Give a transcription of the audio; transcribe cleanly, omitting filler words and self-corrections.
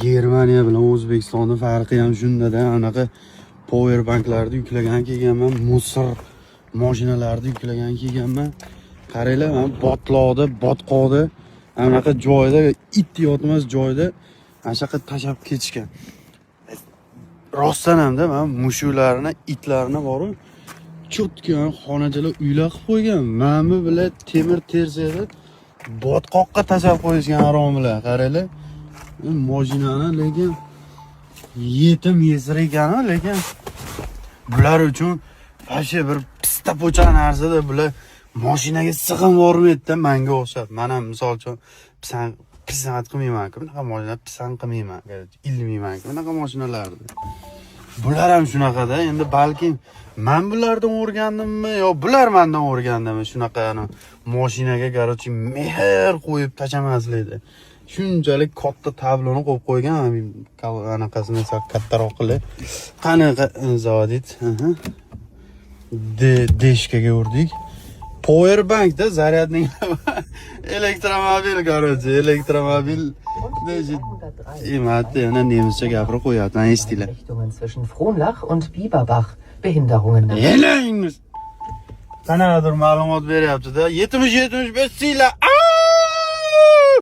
Germaniya bilan O'zbekistonning farqi ham shunda-da, anaqa power banklarni yuklagan kelganman, musor mashinalarni yuklagan kelganman. Qaranglar, men botqoqda, anaqa joyda, it yotmas joyda anaqa tashab ketishgan. Rostdan hamda men mushuklarni, itlarni boru cho'tgan xonachalar uylar qilib qo'ygan. Mana bilan temir tersakda botqoqqa tashab qo'yishgan aromlar. Qaranglar. Mashinani lekin yetim yesir ekan, lekin bular uchun fashe bir pista po'cha narsada bular mashinaga sig'im bormaydi-da, menga o'xshab. Men ham misol uchun pisand qilmayman-ku, bunaqa mashina pisand qilmayman, ilmayman-ku bunaqa mashinalarni. Bular ham shunaqa-da. Endi balki men bulardan o'rgandimmi yo bular mendan o'rgandimi shunaqa mashinaga garochi mehr qo'yib tashamaslikda. Shunchalik katta tabloni qo'yib qo'ygan, anaqasini esa kattaroq qilib. Qanaqa zavodit? Deshkaga urdik. Power bankda zaryadning elektromobil garochi, elektromobil Imate, yana nemischa gapirib qo'yapman, estinglar. Zwischen Frohnlach und Bieberbach Behinderungen. Qanaqadir ma'lumot beryapti-da. 70-75 siyla